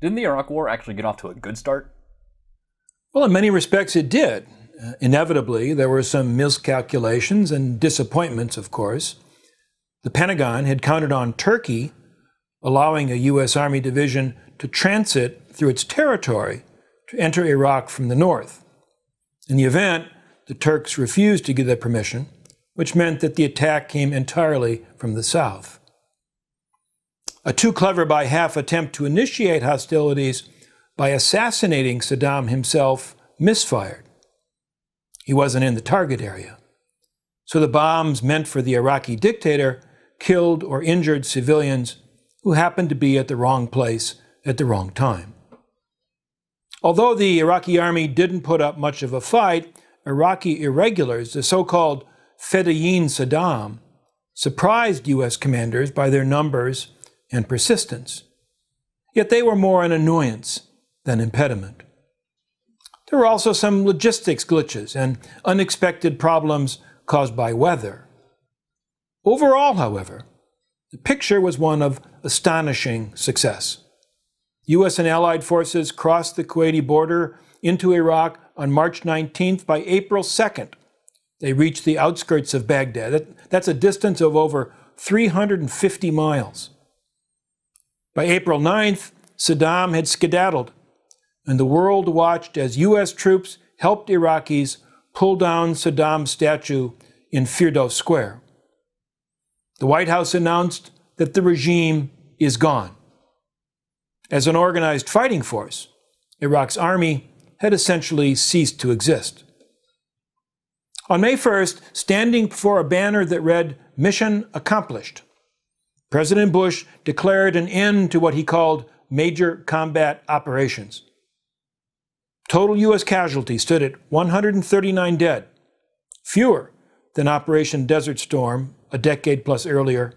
Didn't the Iraq War actually get off to a good start? Well, in many respects it did. Inevitably, there were some miscalculations and disappointments, of course. The Pentagon had counted on Turkey allowing a U.S. Army division to transit through its territory to enter Iraq from the north. In the event, the Turks refused to give that permission, which meant that the attack came entirely from the south. A too-clever-by-half attempt to initiate hostilities by assassinating Saddam himself misfired. He wasn't in the target area. So the bombs meant for the Iraqi dictator killed or injured civilians who happened to be at the wrong place at the wrong time. Although the Iraqi army didn't put up much of a fight, Iraqi irregulars, the so-called Fedayeen Saddam, surprised U.S. commanders by their numbers and persistence. Yet they were more an annoyance than impediment. There were also some logistics glitches and unexpected problems caused by weather. Overall, however, the picture was one of astonishing success. U.S. and Allied forces crossed the Kuwaiti border into Iraq on March 19th. By April 2nd, they reached the outskirts of Baghdad. That's a distance of over 350 miles. By April 9th, Saddam had skedaddled, and the world watched as U.S. troops helped Iraqis pull down Saddam's statue in Firdos Square. The White House announced that the regime is gone. As an organized fighting force, Iraq's army had essentially ceased to exist. On May 1st, standing before a banner that read, "Mission Accomplished," President Bush declared an end to what he called major combat operations. Total U.S. casualties stood at 139 dead, fewer than Operation Desert Storm a decade plus earlier,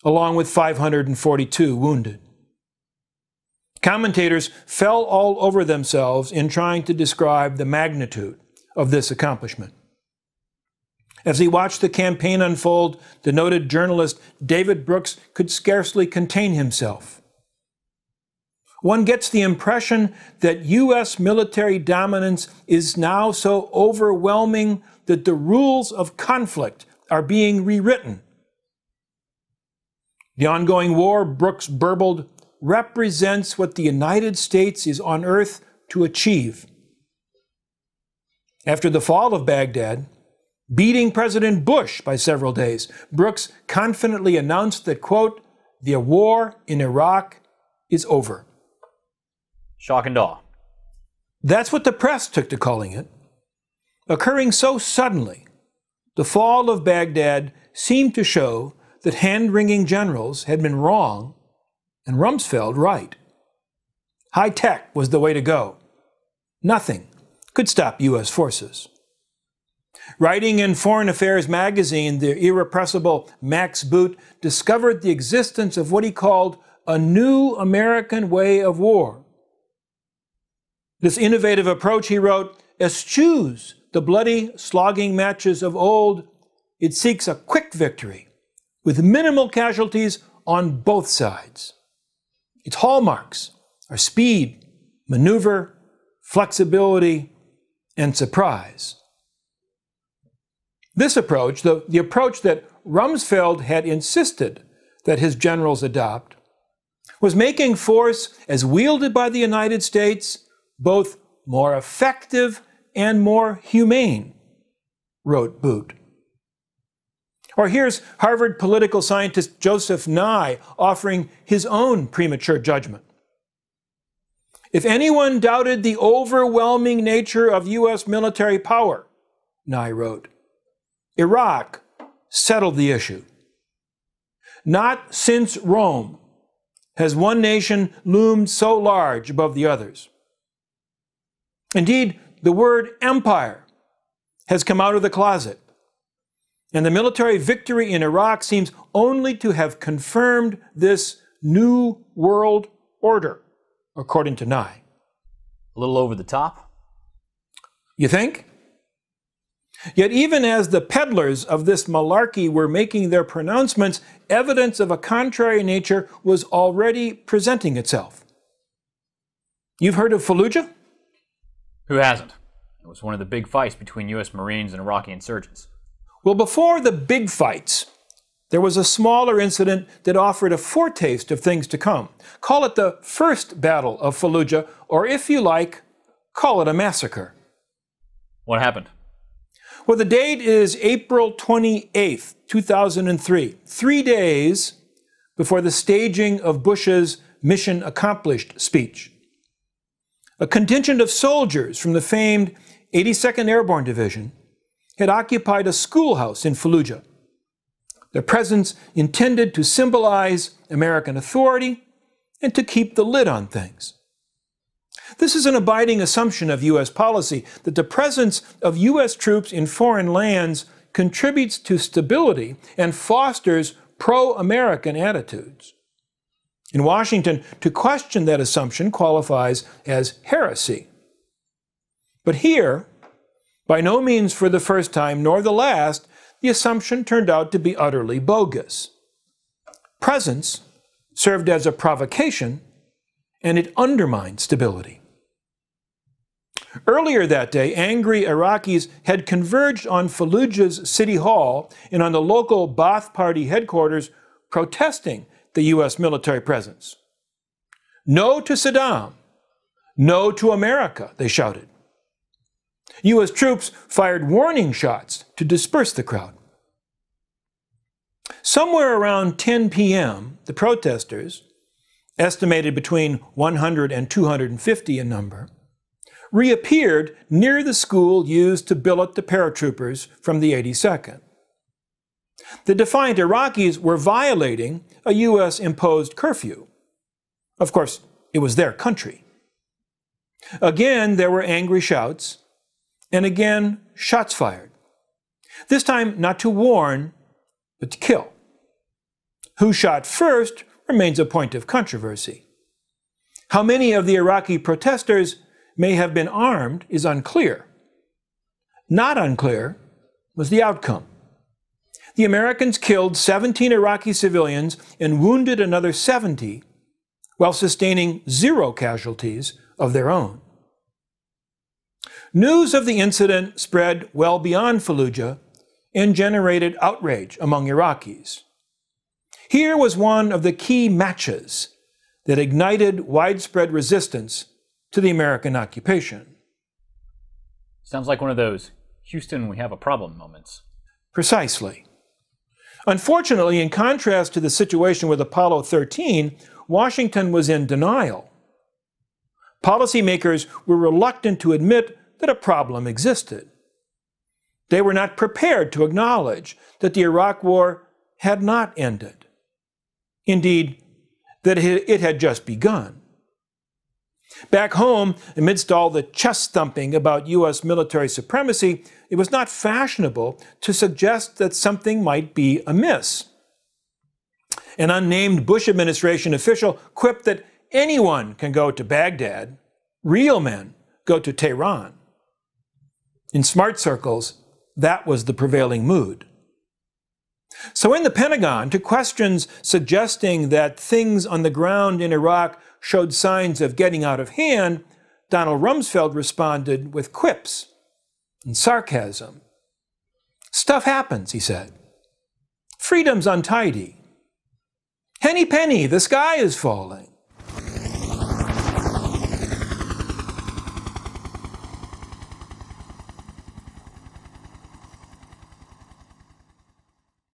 along with 542 wounded. Commentators fell all over themselves in trying to describe the magnitude of this accomplishment. As he watched the campaign unfold, the noted journalist David Brooks could scarcely contain himself. One gets the impression that U.S. military dominance is now so overwhelming that the rules of conflict are being rewritten. The ongoing war, Brooks burbled, represents what the United States is on earth to achieve. After the fall of Baghdad, beating President Bush by several days, Brooks confidently announced that, quote, "the war in Iraq is over." Shock and awe. That's what the press took to calling it. Occurring so suddenly, the fall of Baghdad seemed to show that hand-wringing generals had been wrong and Rumsfeld right. High tech was the way to go. Nothing could stop U.S. forces. Writing in Foreign Affairs magazine, the irrepressible Max Boot discovered the existence of what he called a new American way of war. This innovative approach, he wrote, eschews the bloody slogging matches of old. It seeks a quick victory with minimal casualties on both sides. Its hallmarks are speed, maneuver, flexibility, and surprise. This approach, the approach that Rumsfeld had insisted that his generals adopt, was making force as wielded by the United States both more effective and more humane, wrote Boot. Or here's Harvard political scientist Joseph Nye offering his own premature judgment. If anyone doubted the overwhelming nature of U.S. military power, Nye wrote, Iraq settled the issue. Not since Rome has one nation loomed so large above the others. Indeed, the word empire has come out of the closet, and the military victory in Iraq seems only to have confirmed this new world order, according to Nye. A little over the top? You think? Yet even as the peddlers of this malarkey were making their pronouncements, evidence of a contrary nature was already presenting itself. You've heard of Fallujah? Who hasn't? It was one of the big fights between U.S. Marines and Iraqi insurgents. Well, before the big fights, there was a smaller incident that offered a foretaste of things to come. Call it the First Battle of Fallujah, or if you like, call it a massacre. What happened? Well, the date is April 28th, 2003, 3 days before the staging of Bush's Mission Accomplished speech. A contingent of soldiers from the famed 82nd Airborne Division had occupied a schoolhouse in Fallujah. Their presence intended to symbolize American authority and to keep the lid on things. This is an abiding assumption of U.S. policy that the presence of U.S. troops in foreign lands contributes to stability and fosters pro-American attitudes. In Washington, to question that assumption qualifies as heresy. But here, by no means for the first time nor the last, the assumption turned out to be utterly bogus. Presence served as a provocation, and it undermined stability. Earlier that day, angry Iraqis had converged on Fallujah's city hall and on the local Ba'ath Party headquarters, protesting the U.S. military presence. No to Saddam, no to America, they shouted. U.S. troops fired warning shots to disperse the crowd. Somewhere around 10 p.m., the protesters, estimated between 100 and 250 in number, reappeared near the school used to billet the paratroopers from the 82nd. The defiant Iraqis were violating a U.S.-imposed curfew. Of course, it was their country. Again, there were angry shouts, and again, shots fired. This time, not to warn, but to kill. Who shot first remains a point of controversy. How many of the Iraqi protesters may have been armed is unclear. Not unclear was the outcome. The Americans killed 17 Iraqi civilians and wounded another 70, while sustaining 0 casualties of their own. News of the incident spread well beyond Fallujah and generated outrage among Iraqis. Here was one of the key matches that ignited widespread resistance to the American occupation. Sounds like one of those Houston, we have a problem moments. Precisely. Unfortunately, in contrast to the situation with Apollo 13, Washington was in denial. Policymakers were reluctant to admit that a problem existed. They were not prepared to acknowledge that the Iraq War had not ended. Indeed, that it had just begun. Back home, amidst all the chest thumping about U.S. military supremacy, it was not fashionable to suggest that something might be amiss. An unnamed Bush administration official quipped that anyone can go to Baghdad, real men go to Tehran. In smart circles, that was the prevailing mood. So in the Pentagon, to questions suggesting that things on the ground in Iraq showed signs of getting out of hand, Donald Rumsfeld responded with quips and sarcasm. Stuff happens, he said. Freedom's untidy. Henny penny, the sky is falling.